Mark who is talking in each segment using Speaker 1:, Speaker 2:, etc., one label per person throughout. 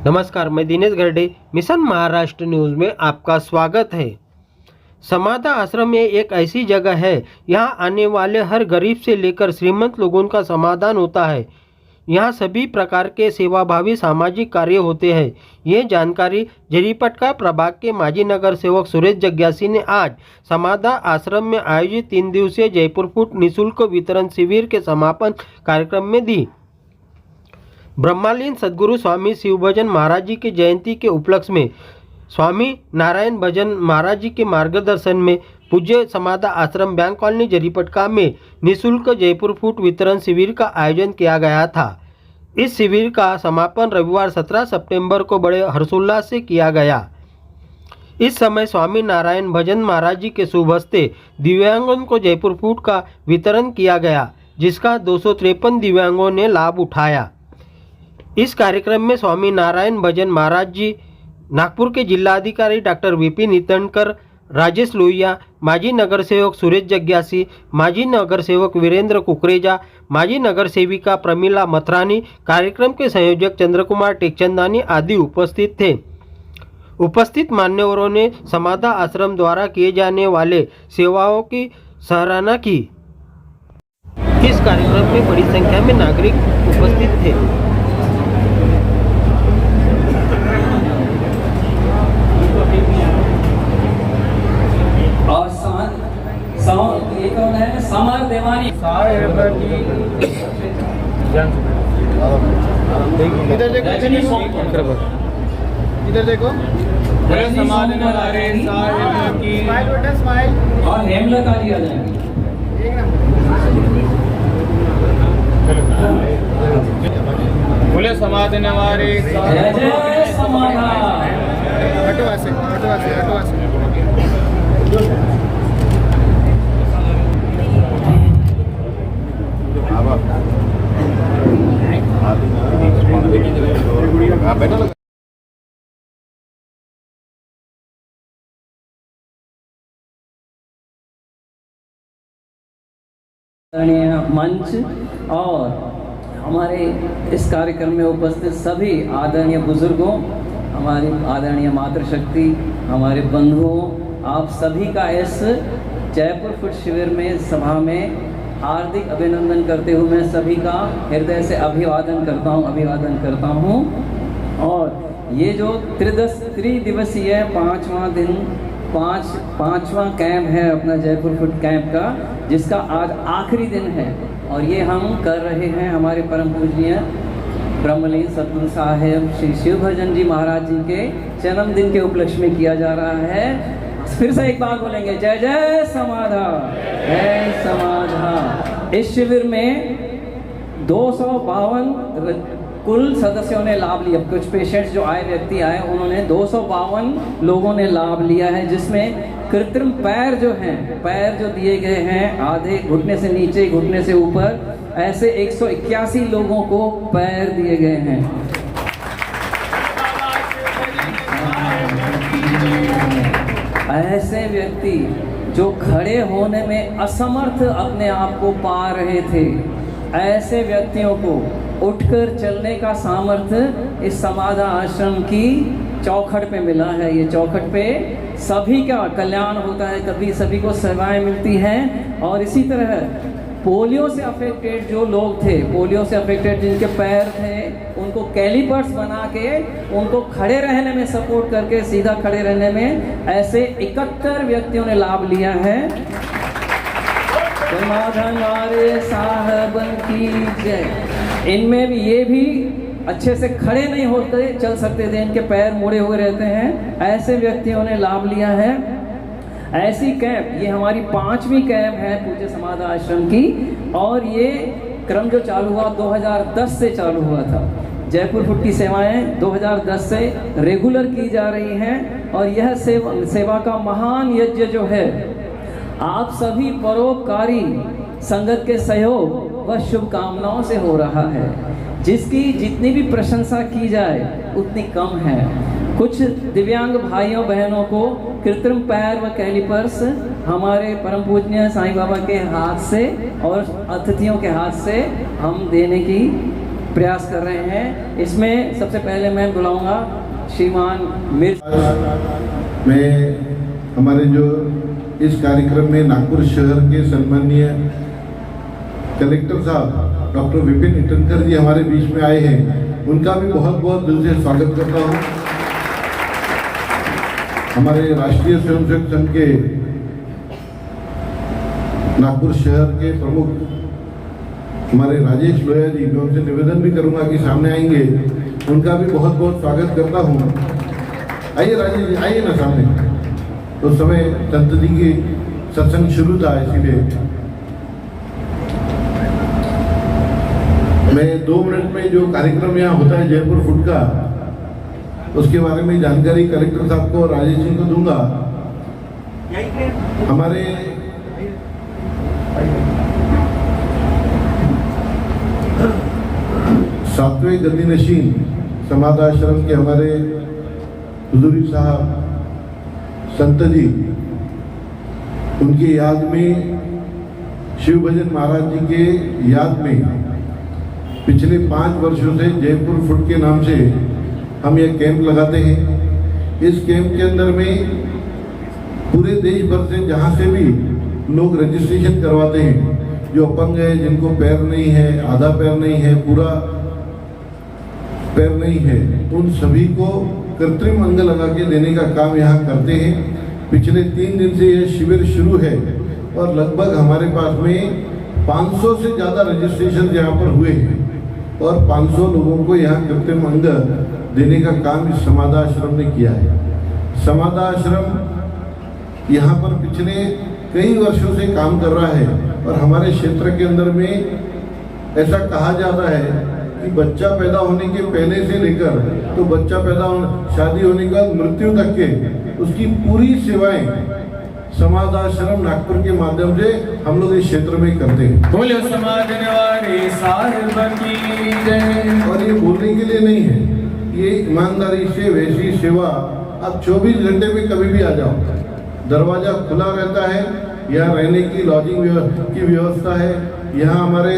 Speaker 1: नमस्कार, मैं Dinesh Garde mission Maharashtra news में आपका स्वागत है। समाधा आश्रम में एक ऐसी जगह है, यहाँ आने वाले हर गरीब से लेकर श्रीमंत लोगों का समाधान होता है। यहाँ सभी प्रकार के सेवाभावी सामाजिक कार्य होते हैं। ये जानकारी जरीपटका प्रभाग के माजी नगर सेवक सुरेश जग्यासी ने आज समाधा आश्रम में आयोजित 3 दिवसीय जयपुर फूड निःशुल्क वितरण शिविर के समापन कार्यक्रम में दी। ब्रह्मलीन सद्गुरु स्वामी शिवभजन महाराज जी की जयंती के उपलक्ष्य में स्वामी नारायण भजन महाराज जी के मार्गदर्शन में पूज्य समाधा आश्रम बैंक कॉलोनी जरीपटका में निःशुल्क जयपुर फूड वितरण शिविर का आयोजन किया गया था। इस शिविर का समापन रविवार 17 सितंबर को बड़े हर्षोल्लास से किया गया। इस समय स्वामी नारायण भजन महाराज जी के शुभ हस्ते दिव्यांगों को जयपुर फूड का वितरण किया गया, जिसका 253 दिव्यांगों ने लाभ उठाया। इस कार्यक्रम में स्वामी नारायण भजन महाराज जी, नागपुर के जिलाधिकारी डॉक्टर विपिन इतनकर, राजेश लोहिया, माजी नगर सेवक सुरेश जग्यासी, माजी नगर सेवक वीरेंद्र कुकरेजा, माजी नगर सेविका प्रमिला मथरानी, कार्यक्रम के संयोजक चंद्रकुमार टेकचंदानी आदि उपस्थित थे। उपस्थित मान्यवरों ने समाधा आश्रम द्वारा किए जाने वाले सेवाओं की सराहना की। इस कार्यक्रम में बड़ी संख्या में नागरिक उपस्थित थे।
Speaker 2: ये कौन है? समर देवानी
Speaker 3: साहेब की इधर देखो, इधर देखो। समाज नारायण साहेब की स्माइल बेटा स्माइल।
Speaker 2: और हेमलता जी आ जाएंगे।
Speaker 3: बोले समाज नवारे
Speaker 2: जय जय समाधा।
Speaker 3: हटो ऐसे, हटो ऐसे, हटो ऐसे।
Speaker 2: मंच और हमारे इस कार्यक्रम में उपस्थित सभी आदरणीय बुजुर्गों, हमारी आदरणीय मातृशक्ति, हमारे बंधुओं, आप सभी का इस जयपुर फूड शिविर में सभा में हार्दिक अभिनंदन करते हुए मैं सभी का हृदय से अभिवादन करता हूँ। और ये जो त्रिदिवसीय पाँचवां कैंप है अपना जयपुर फूड कैंप का, जिसका आज आखिरी दिन है और ये हम कर रहे हैं हमारे परम पूजनीय ब्रह्मलीन सद्गुरु साहेब श्री शिवभजन जी महाराज जी के जन्मदिन के उपलक्ष्य में किया जा रहा है। फिर से एक बार बोलेंगे, जय जय समाधा, जय समाधा। इस शिविर में 252 कुल सदस्यों ने लाभ लिया। कुछ पेशेंट्स जो आए, व्यक्ति आए, उन्होंने 252 लोगों ने लाभ लिया है, जिसमें कृत्रिम पैर जो हैं, पैर जो दिए गए हैं, आधे घुटने से नीचे, घुटने से ऊपर, ऐसे 181 लोगों को पैर दिए गए हैं। ऐसे व्यक्ति जो खड़े होने में असमर्थ अपने आप को पा रहे थे, ऐसे व्यक्तियों को उठकर चलने का सामर्थ्य इस समाधा आश्रम की चौखट पे मिला है। ये चौखट पे सभी का कल्याण होता है, कभी सभी को सेवाएं मिलती हैं। और इसी तरह पोलियो से अफेक्टेड जो लोग थे, पोलियो से अफेक्टेड जिनके पैर थे, उनको कैलिपर्स बना के उनको खड़े रहने में सपोर्ट करके, सीधा खड़े रहने में ऐसे 71 व्यक्तियों ने लाभ लिया है। समाधान साहबन की जय। इनमें भी ये भी अच्छे से खड़े नहीं होते, चल सकते थे, इनके पैर मुड़े हुए रहते हैं, ऐसे व्यक्तियों ने लाभ लिया है। ऐसी कैंप, ये हमारी 5वीं कैंप है पूज्य समाधा आश्रम की, और ये क्रम जो चालू हुआ 2010 से चालू हुआ था। जयपुर फूड की सेवाएं 2010 से रेगुलर की जा रही हैं। और यह सेवा का महान यज्ञ जो है, आप सभी परोपकारी संगत के सहयोग व शुभकामनाओं से हो रहा है, जिसकी जितनी भी प्रशंसा की जाए उतनी कम है। कुछ दिव्यांग भाइयों बहनों को कृत्रिम पैर व कैलिपर्स हमारे परम पूजनीय साईं बाबा के हाथ से और अतिथियों के हाथ से हम देने की प्रयास कर रहे हैं। इसमें सबसे पहले मैं बुलाऊंगा श्रीमान
Speaker 4: मैं हमारे जो इस कार्यक्रम में नागपुर शहर के सम्माननीय कलेक्टर साहब डॉक्टर विपिन इटनकर जी हमारे बीच में आए हैं, उनका भी बहुत बहुत दिल से स्वागत करता हूं। हमारे राष्ट्रीय स्वयंसेवक संघ के नागपुर शहर के प्रमुख हमारे राजेश लोया जी, मैं उनसे निवेदन भी करूंगा कि सामने आएंगे, उनका भी बहुत बहुत स्वागत करता हूं। आइए राजेश जी, आइए ना सामने। तो समय संत जी की सत्संग शुरू था, इसीलिए मैं 2 मिनट में जो कार्यक्रम यहाँ होता है जयपुर फूड का, उसके बारे में जानकारी कलेक्टर साहब को, राजेश जी को दूंगा। हमारे सातवें गद्दी नशीन समाध आश्रम के हमारे हुजूरी साहब संत जी, उनकी याद में, शिव भजन महाराज जी के याद में पिछले 5 वर्षों से जयपुर फूड के नाम से हम यह कैंप लगाते हैं। इस कैंप के अंदर में पूरे देश भर से जहाँ से भी लोग रजिस्ट्रेशन करवाते हैं, जो अपंग है, जिनको पैर नहीं है, आधा पैर नहीं है, पूरा पैर नहीं है, उन सभी को कृत्रिम अंग लगा के देने का काम यहाँ करते हैं। पिछले 3 दिन से यह शिविर शुरू है और लगभग हमारे पास में 500 से ज़्यादा रजिस्ट्रेशन यहाँ पर हुए हैं और 500 लोगों को यहाँ कृत्रिम अंग देने का काम इस समाध आश्रम ने किया है। समाध आश्रम यहाँ पर पिछले कई वर्षों से काम कर रहा है और हमारे क्षेत्र के अंदर में ऐसा कहा जाता है कि बच्चा पैदा होने के पहले से लेकर तो बच्चा शादी होने के बाद मृत्यु तक के उसकी पूरी सेवाएं समाध आश्रम नागपुर के माध्यम से हम लोग इस क्षेत्र में करते हैं।
Speaker 3: बोलो समाज निवारी साहिब की जय।
Speaker 4: और ये बोलने के लिए नहीं है, ये ईमानदारी से वैसी सेवा आप 24 घंटे में कभी भी आ जाओ, दरवाजा खुला रहता है। यहाँ रहने की लॉजिंग की व्यवस्था है, यहाँ हमारे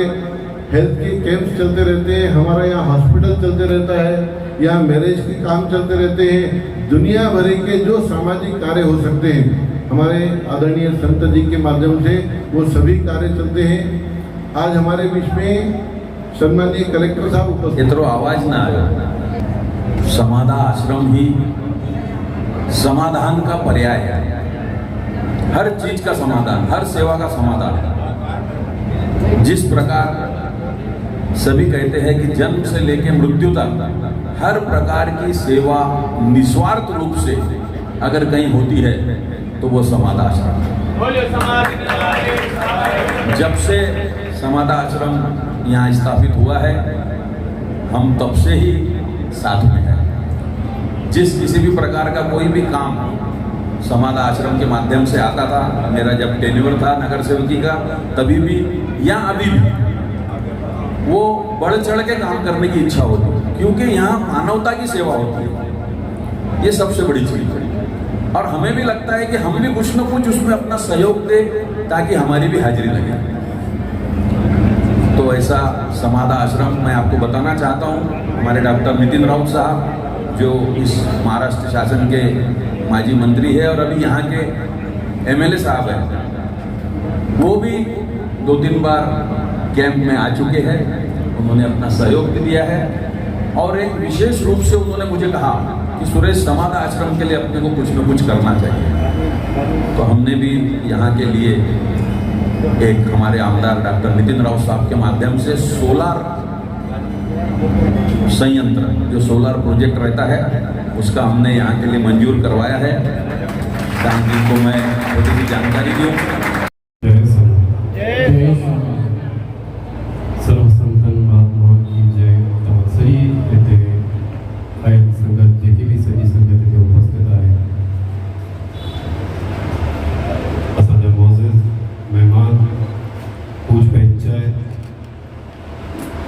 Speaker 4: हेल्थ के कैंप्स चलते रहते हैं, हमारा यहाँ हॉस्पिटल चलते रहता है, यहाँ मैरिज के काम चलते रहते हैं। दुनिया भर के जो सामाजिक कार्य हो सकते हैं हमारे आदरणीय संत जी के माध्यम से वो सभी कार्य चलते हैं। आज हमारे बीच में सम्माननीय कलेक्टर साहब उपस्थित।
Speaker 5: आवाज ना आए, समाधा आश्रम ही समाधान का पर्याय है। हर चीज का समाधान, हर सेवा का समाधान। जिस प्रकार सभी कहते हैं कि जन्म से लेकर मृत्यु तक हर प्रकार की सेवा निस्वार्थ रूप से अगर कहीं होती है तो वो समाध आश्रम है। जब से समाध आश्रम यहाँ स्थापित हुआ है, हम तब से ही साथ में हैं। जिस किसी भी प्रकार का कोई भी काम समाध आश्रम के माध्यम से आता था, मेरा जब टेन्योर था नगर सेवकी का, तभी भी या अभी भी वो बढ़ चढ़ के काम करने की इच्छा होती है, क्योंकि यहाँ मानवता की सेवा होती है। ये सबसे बड़ी चीज है और हमें भी लगता है कि हम भी कुछ न कुछ उसमें अपना सहयोग दे ताकि हमारी भी हाजिरी लगे। तो ऐसा समाध आश्रम मैं आपको बताना चाहता हूँ। हमारे डॉक्टर नितिन राउत साहब जो इस महाराष्ट्र शासन के माजी मंत्री है और अभी यहाँ के MLA साहब हैं, वो भी 2-3 बार कैंप में आ चुके हैं। उन्होंने अपना सहयोग भी दिया है और एक विशेष रूप से उन्होंने मुझे कहा कि सुरेश, समाध आश्रम के लिए अपने को कुछ न कुछ करना चाहिए। तो हमने भी यहाँ के लिए एक हमारे आमदार डॉक्टर नितिन राउत साहब के माध्यम से सोलार संयंत्र, जो सोलार प्रोजेक्ट रहता है, उसका हमने यहाँ के लिए मंजूर करवाया है। ताकि को मैं थोड़ी सी जानकारी दूँ।
Speaker 6: सर्व संतन महात्मा की जय। सही येथे आहे संगत, जे की सगळी संगत येथे उपस्थित आहे। असा जो मोजेस मेहमान पूज पंचायत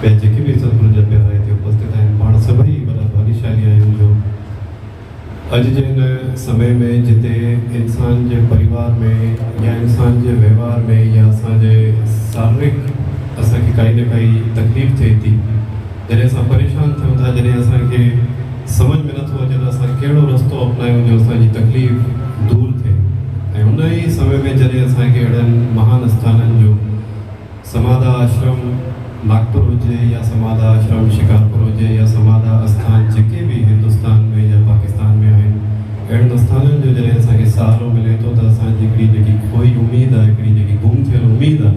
Speaker 6: जे की भी सत्पुरुष प्यारा येथे उपस्थित आहे। पण सभी बड़ा भाग्यशाली हैं जो अज जे समय में जिते इंसान के परिवार में या इंसान के व्यवहार में या असांजे शारीरिक असांखे काई न काई तकलीफ़ थिए थी, जॾहिं असां परेशान थियूं था, जॾहिं असांखे समझ में नथो अचे त असां कहिड़ो रस्तो अपनायूं जो असांजी तकलीफ़ दूर थिए। ऐं उन ई समय में जॾहिं असांखे अहिड़नि महान स्थाननि जो समाधा आश्रम नागपुर हुजे या समाधा आश्रम शिकारपुर हुजे या समाधा आस्थान जेके बि हिंदुस्तान में या पाकिस्तान में आहिनि, अहिड़नि स्थाननि जो जॾहिं असांखे सहारो मिले थो त असांजी हिकिड़ी जेकी खोई उमेदु आहे, हिकिड़ी जेकी गुम थियल उमेदु आहे,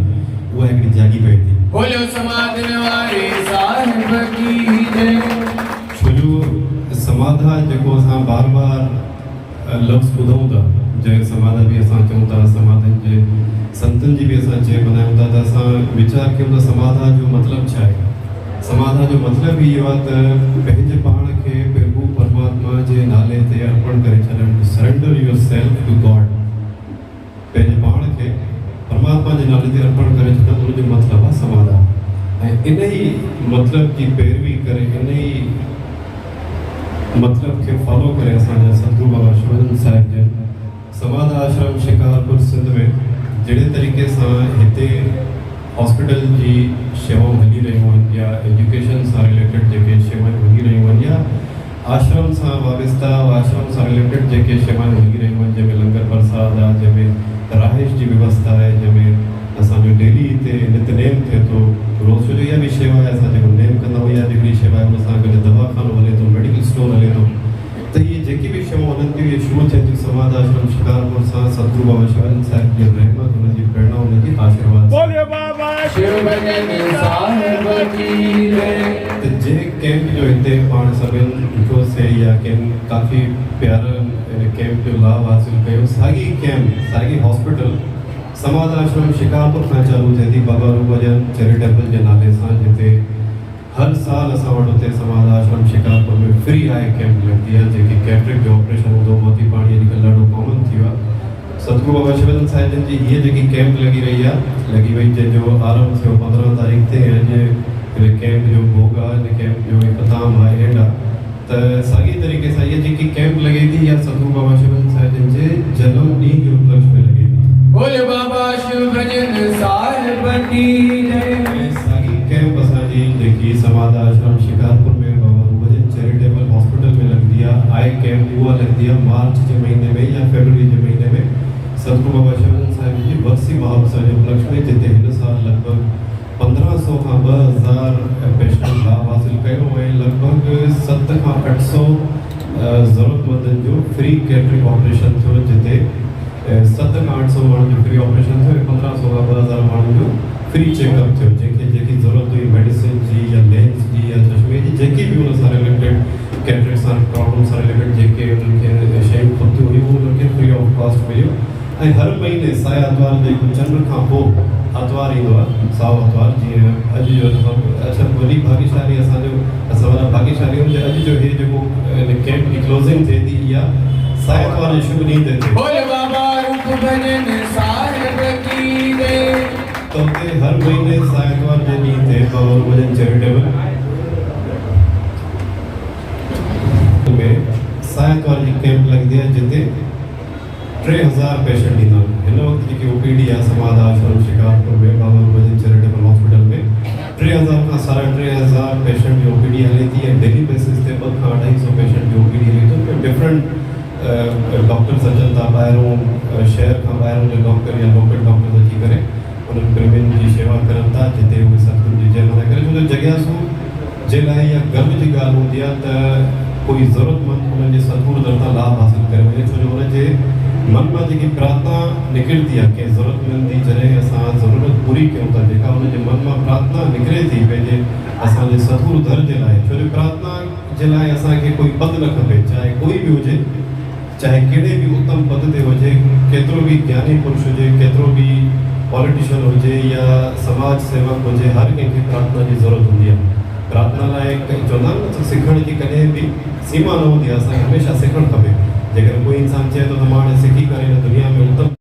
Speaker 6: उहा हिकिड़ी जागी पए थी।
Speaker 3: बोलो समाधि वारे साहिब की जय।
Speaker 6: छो जो समाधा जेको असां बार बार लफ़्ज़ ॿुधूं था, जंहिं समाधा बि असां चऊं था, समाधनि जे संतनि जी बि असां चए मल्हायूं था, त असां वीचार कयूं त समाधा जो मतिलबु छा आहे। समाधा जो मतिलबु इहो आहे त पंहिंजे पाण खे प्रभु परमात्मा जे नाले ते अर्पण करे छॾणु, surrender yourself to God. पंहिंजे पाण खे परमात्मा जे नाले ते अर्पण करे छॾणु, उनजो मतिलबु आहे समाधा। ऐं इन ई मतिलबु जी पैरवी करे, इन ई मतिलबु खे फॉलो करे असांजा सतगुरु बाबा शिवानंद साहिब जन समाधा आश्रम शिकारपुर सिंध में जहिड़े तरीक़े सां हिते हॉस्पिटल जी शेवाऊं हली रहियूं आहिनि या एजुकेशन सां रिलेटेड जेके शेवाऊं हली रहियूं आहिनि या आश्रम सां वाबस्ता आश्रम सां रिलेटेड जेके शेवाऊं हली रहियूं आहिनि, जंहिंमें लंगर प्रसाद आहे, जंहिंमें रहाइश जी व्यवस्था आहे, जंहिंमें असांजो डेली हिते नितनेम थिए थो रोज़। जो इहा बि शेवा आहे, असां जेको नेम कंदा आहियूं, इहा हिकिड़ी शेवा आहे, उन सां गॾु दवाखानो हले थो, मेडिकल स्टोर हले थो। त इहे जेके बि शेवाऊं हलनि थियूं, इहे शुरू थियनि थियूं समाधा आश्रम शिकारपुर सां सतगुरु बाबा शिवानंद साहिब जी रहमत, हुनजी प्रेरणा, हुनजी आशीर्वाद।
Speaker 3: बोलो बाबा शिव भजन साहिब की जय।
Speaker 6: त जे कैंप जो हिते पाण सभिनि ॾिठोसीं या कंहिं काफ़ी प्यारा कैंप जो लाभ हासिल कयो, साॻी कैंप साॻी हॉस्पिटल समाधा आश्रम शिकारपुर खां चालू थिए थी बाबा रूपजन चैरिटेबल जे नाले सां, जिते हर साल असां वटि हुते समाधा आश्रम शिकारपुर में फ्री आई कैंप लॻंदी आहे, जेकी कैटरिक जो ऑपरेशन हूंदो, मोती पाणी अॼुकल्ह ॾाढो कॉमन थी वियो आहे। सतगुरु बाबा शिवानंद साहिब जन जी हीअ जेकी कैंप लॻी रही आहे, लॻी वई, जंहिंजो आरंभ थियो 15 तारीख़ ते, अॼु हिन कैंप जो भोग आहे, हिन कैंप जो इख़्तिताम आहे एंड आहे। त साॻी तरीक़े सां इहा जेकी कैंप लॻे थी, इहा सतगुरु बाबा शिवानंद साहिब जन जे जनम ॾींहं जे उपलक्ष्य में लॻे थी।
Speaker 3: बोले बाबा शिव भजन साहिब की जय।
Speaker 6: साॻी कैंप असांजी जेकी समाधा आश्रम शिकारपुर में बाबा रूपजन चैरिटेबल हॉस्पिटल में लॻंदी आहे, आई कैंप उहा लॻंदी आहे मार्च जे महीने में या फरवरी जे महीने में, सतगुरु बाबा शिवानंद साहिब जी वर्सी महोत्सव जे उपलक्ष्य में, जिते हिन साल लॻभॻि 1500 खां 2000 पेशेंट लाभ हासिल कयो ऐं लॻभॻि 7 खां 800 ज़रूरतमंदनि जो फ्री कैटरिंग ऑपरेशन थियो, जिते 7 खां 800 माण्हुनि जो फ्री ऑपरेशन थियो ऐं 1500 खां 2000 माण्हुनि जो फ्री चेकअप थियो, जंहिंखे जेकी ज़रूरत हुई मेडिसिन जी या लेंस जी या चश्मे जी, जेकी बि हुन सां रिलेटेड कैटरिंग सां प्रॉब्लम सां रिलेटेड जेके उन्हनि खे शयूं खपंदियूं हुयूं, उन्हनि खे फ्री ऑफ कॉस्ट मिलियो। ऐं हर महीने साए आर्तवार जेको चंड खां पोइ आर्तवार ईंदो आहे, साओ आर्तवार, जीअं अॼु जो अच्छा वॾी भाग्यशाली असां वॾा भाग्यशाली आहियूं, अॼु जो हे जेको कैंप जी क्लोज़िंग थिए थी, इहा साए आर्तवार जे शुभ ॾींहं ते थिए।
Speaker 3: बोले बाबा रूप भजन साहिब की जय।
Speaker 6: तो हुते हर महीने साए आर्तवार जे ॾींहं ते बाबा रूपजन चैरिटेबल में साए आर्तवार जी कैंप लॻंदी आहे, जिते 3000 पेशेंट ईंदा आहिनि। हिन वक़्तु जेकी ओपीडी आहे समाधा आश्रम शिकारपुर में बाबा रूपजन चैरिटेबल हॉस्पिटल में 3000 खां 3500 पेशेंट जी ओपीडी हले थी ऐं डेली बेसिस ते 200 खां 250 पेशेंट जी ओपीडी हले थी। डिफरेंट डॉक्टर्स अचनि था ॿाहिरों, शहर खां ॿाहिरों जो डॉक्टर या लोकल डॉक्टर्स अची करे उन्हनि प्रेमियुनि जी शेवा करनि था, जिते उहे सतगुरु जी जय मना करे। छो जो जॻियासू जे लाइ इहा गर्व जी ॻाल्हि हूंदी आहे त कोई ज़रूरतमंद उन्हनि जे सतगुरु दर तां लाभ हासिल करे वञे, छो जो हुनजे मन मां जेकी प्रार्थना निकिरंदी आहे कंहिं ज़रूरतमंद जी, जॾहिं असां ज़रूरत पूरी कयूं था, जेका हुनजे मन मां प्रार्थना निकिरे थी पंहिंजे असांजे सतगुरु दर जे लाइ, छो जो प्रार्थना जे लाइ असांखे कोई पद न खपे, चाहे कोई बि हुजे, चाहे कहिड़े बि उत्तम पद ते हुजे, केतिरो बि ज्ञानी पुरुष हुजे, केतिरो बि पॉलिटिशियन हुजे या समाज सेवक हुजे, हर कंहिंखे प्रार्थना जी ज़रूरत हूंदी आहे। प्रार्थना लाइ चवंदा आहिनि न, सिखण जी कॾहिं बि सीमा न हूंदी आहे, असांखे हमेशह सिखणु खपे। जेकर कोई इंसान चए थो त मां हाणे सिखी करे हिन दुनिया में उत्तम